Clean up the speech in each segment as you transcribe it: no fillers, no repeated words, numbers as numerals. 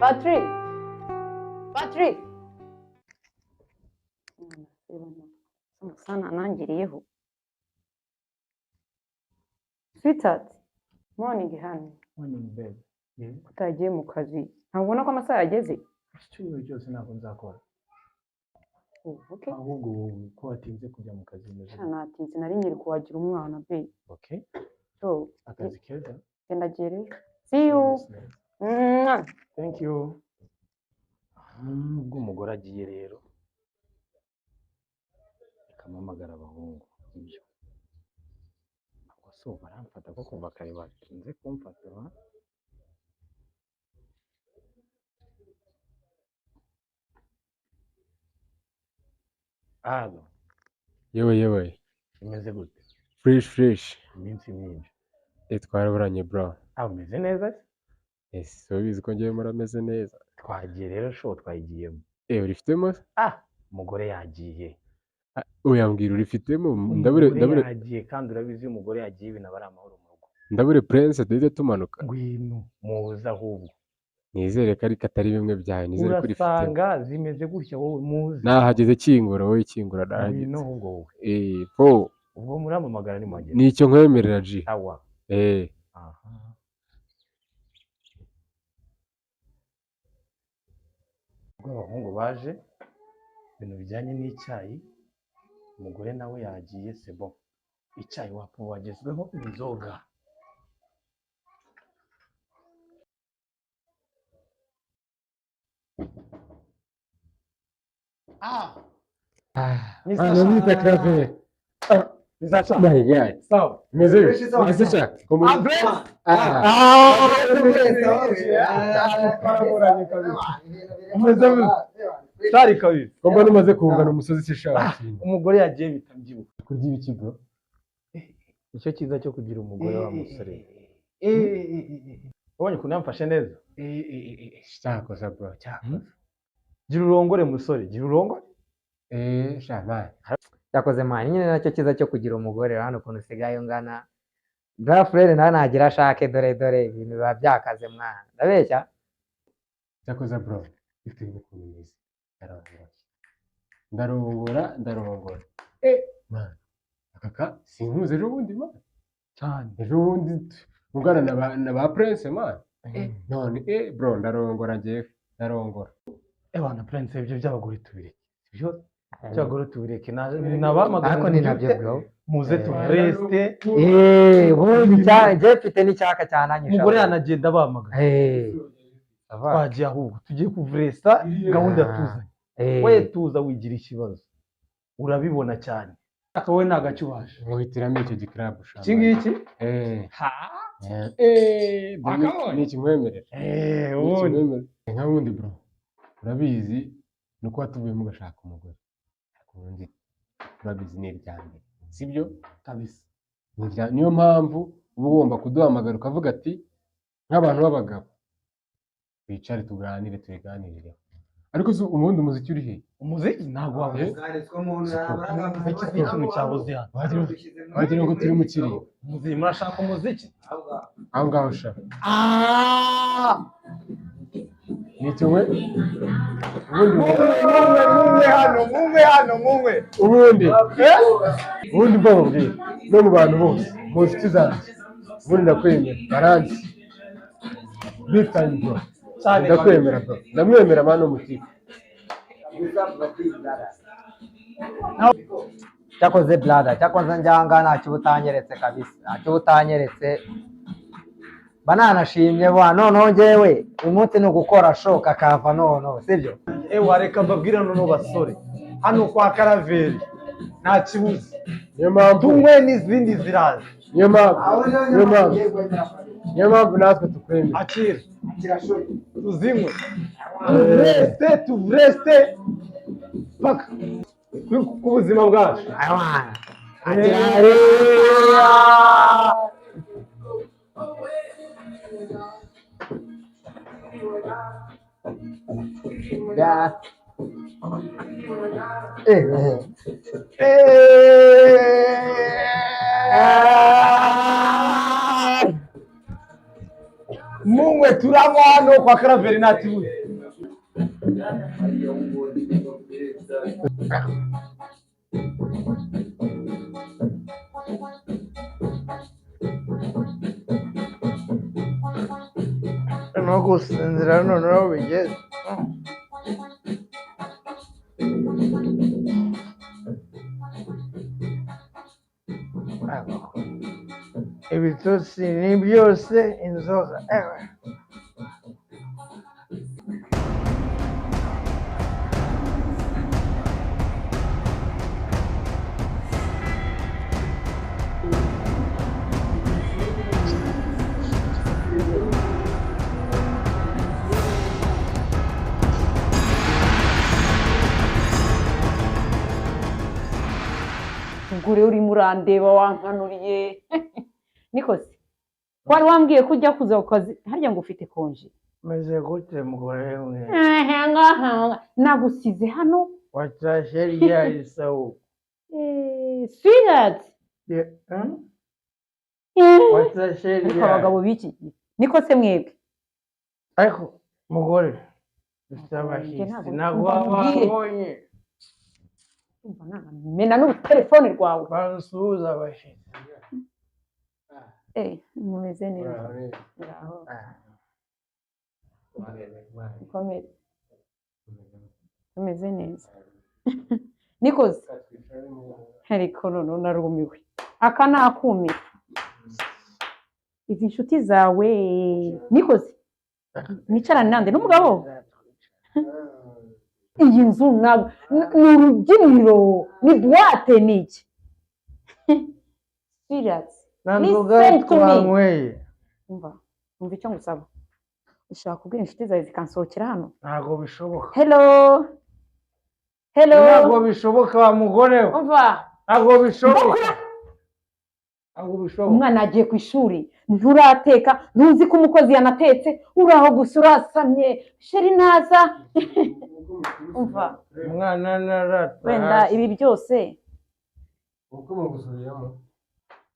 Patrick. Sana anangiriyeho. Sweetheart. Morning honey. Morning babe. Utagiye mu kazi. Ntabwo ubona ko amasaha yageze? Icyumweru cyose ntabwo nzakora. Okay. Ahubwo ko watinze kujya mu kazi neza. Natinze nari ngiri kuwagira umwana be. Okay. So, akazi keza. Genda gere. See you. Thank you. Ubwo umugore agiye rero. Akamamagara abahungu ibyo. Ntabwo so baramfata ko kuva kare batinze kumfata. Alo. Yewe. Imeze gute? Fresh. Iminsi myinshi. Twaraburanye bro. Umeze neza? Yes, so bizi ko ngiye murameze neza. Twagiye rero show twayigiyemo. Urifitemo? Umugore yagiye. Uyambwira urifitemo? Ndabure yagiye kandi urabizi umugore yagiye ibintu abari amahoro mu rugo. Ndabure Prince duhite tumanuka. Ngwino muza ahubwo. Nizere ko ariko atari bimwe byawe, nizere ko urifite. Urasanga zimeze gutya wowe muzi. Nahageze kingura wowe kingura nahageze. Ngwino ahubwo wowe. Po. Ubwo muramamagara ni magere. Nicyo nkwemerera G. Sawa. Aha. Ubwo abahungu baje ibintu bijyanye n'icyayi, umugore nawe yagiye sebo. Icyayi wapo wagezweho inzoga. Mr. Clave. Nizacha. My God. Sawa. Nizacha. Shari kabiri. Komba numaze kungana umusozi sishaka. Umugore yagiye bitabyibuka. Kurya ibiki bro? Icyo cyiza cyo kugira umugore wa musore. Ubonye ukuntu yamfashe neza? Cyakoza bro, cyakoza. Gira urongore musore, gira urongore. Shamani. Cyakoze mani nyine nacyo cyiza cyo kugira umugore hano ukuntu usigaye ungana. Bra frere nawe nagira ashake dore ibintu biba byakaze mwana. Ndabeshya? Cyakoza bro, ifite ukuntu mwiza. Ndarongora. Man. Akaka sinkuze ejo bundi man. Cyane. Ejo bundi ungana na ba Prince man. None bro ndarongora ngiye. Ndarongora. Bana Prince ibyo by'abagore tubireke. Ibyo cyagoro tubireke nabamagana. Ariko ni nabyo bro. Muze tuvreste. Ubundi je mfite n'icyaka cyananyisha. Umugore yanagenda bamagana. Twagiye ahubwo tugiye kuvresta gahunda tuzanye. We tuza wigira ikibazo. Urabibona cyane. Akawe nagacyubasha. Muhitiramo icyo gikrab ushaka. Iki ngiki? Ni ikimwemerera. Ubundi. Nka wundi bro. Urabizi nuko watuvuyemo ugashaka umugore. Ubundi urabizi ni iryambere. Sibyo? Kabisa. Niyo mpamvu uba ugomba kuduhamagara ukavuga ati nk'abantu b'abagabo. Wicare tuganire tubiganirire. Ariko ubundi umuziki uri he? Umuziki ntago wabuze. Ikintu cyabuze hano. Wagira ngo turi mu kiriyo. Umuziki murashaka umuziki? Aho ngaho ushaka. Nicyo we? Ubundi mbabwira no mu bantu bose mu nshuti zanjye ubundi ndakwemera baranzi big time bro ndakwemera bro ndamwemera mano mutima Cyakoze blada cyakoze njyanga ntacyo butanyeretse kabisa ntacyo butanyeretse bananashimye bwa noneho ngewe umunsi ni ugukora shoka kava noneho sibyo wareka mbabwira noneho basore hano kwa Karaveri nta kibuze niyo mpamvu tunywe n'izindi ziraza niyo mpamvu natwe tukwemera akira tuzinywe tuvreste paka ku buzima bwacu mungwe turanywa hano kwa Karaveri nta kibuze no gusinzira noneho bigeze ibitotsi ni byose inzoga Ugure urimo urandeba wankanuriye nikoze wari wambwiye ko ujya kuza ku kazi harya ngo ufite konje meze gute mugore mwe nagusize hano watashe ryari sawa sweetheart watashe ariko ryari abagabo b'iki gihe niko se mwebwe ariko mugore dufite abashyitsi ntabwo babonye mena n'urutelefone rwawe bansuhuza abashyitsi mumeze neza mukomere tumeze neza nikoze ariko noneho narumiwe aka ni akumi izi nshuti zawe nikoze mwicarane nande n'umugabo iyi nzu ni urubyiniro ni buwate ni iki ntabwo twanyweye umva icyo ngusaba ushaka kubwira inshuti zawe zikansohokera hano ntabwo bishoboka hello ntabwo bishoboka wa mugore we umva ntabwo bishoboka umwana agiye ku ishuri nturateka ntuzi ko umukozi yanatetse uraho gusa urasamye sheri naza umva umwana narata wenda ibi byose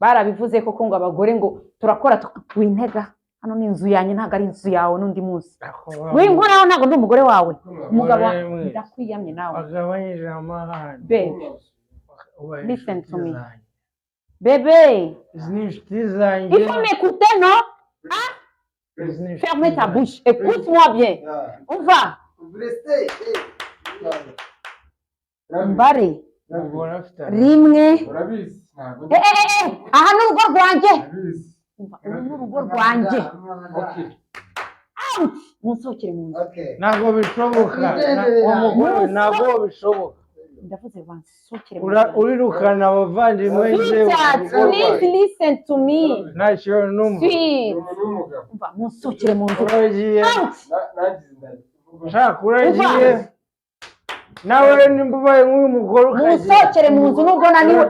barabivuze koko ngo abagore ngo turakora wintega hano ni inzu yanjye ntabwo ari inzu yawe n'undi munsi winkoraho ntabwo ndi umugore wawe umugabo ndakwiyamye nawe agabanyije amahane babe listen to me bébé izi ni inshuti zanjye il faut m'écouter non fermez ta bouche écoute-moi bien on va mbare rimwe aha ni urugo rwanjye uru ni urugo rwanjye munsohokere mu nzu ntabwo bishoboka umugore ntabwo bishoboka ndavuze bansohokere urirukana abavandimwe please listen to me ntacyo numva munsohokere mu nzu uragiye shaka uragiye nawe nimba ubaye nk'uyu mugore munsohokere mu nzu nubwo naniwe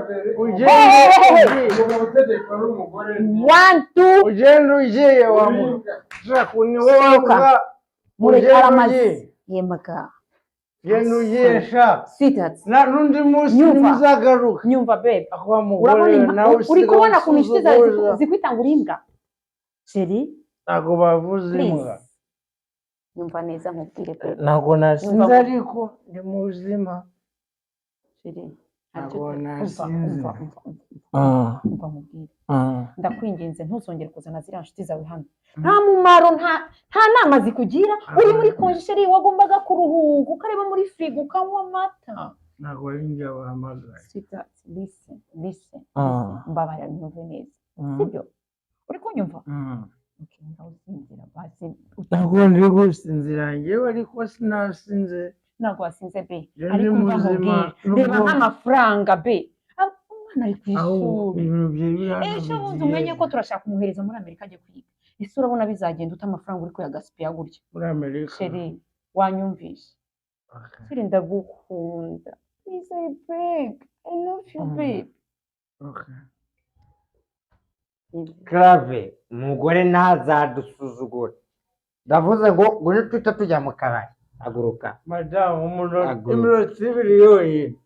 ugenda ugiye washaka niwe wavuga murekara amazi yemaga genda ugiye sha n'undi munsi nimuzagaruka nyumva bebe aho mugore nawe uri kubona ku inshuti zawe zikwita ngo urimbwa sheri ntabwo bavuze imbwa nyumva neza nkubwire bebe ntabwo nasinze ariko ndi muzima sheri ntabwo nasinze umva mubwire ndakwinginze ntuzongere kuzana ziriya nshuti zawe hano nta mumaro nta nama zikugira uri muri konjisheri wagombaga kuruhuka ukareba muri firigo ukanywa amata ntabwo ari njye wahamagaye listen mbabarira nyumve neza sibyo uri kunyumva ntabwo ndi gusinzira njyewe ariko sinasinze ntabwo wasinze be ariko umva nkubwire reba nk'amafaranga be umwana ari ku ishuri ejo bundi umenye ko turashaka kumuhereza muri Amerika ajya kwiga ese urabona bizagenda uta amafaranga uri kuyagasipiya gutya muri Amerika sheri wanyumvishe sheri ndagukunda please I beg I love you babe Clave umugore ntazadusuzugura ndavuze ngo ngwino twita tujya mu kabari aguruka madamu iminota ibiri yonyine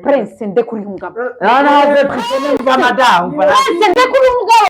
Prince ndekuri umugabo ntabwo twite neza madamu Prince ndekuri umugabo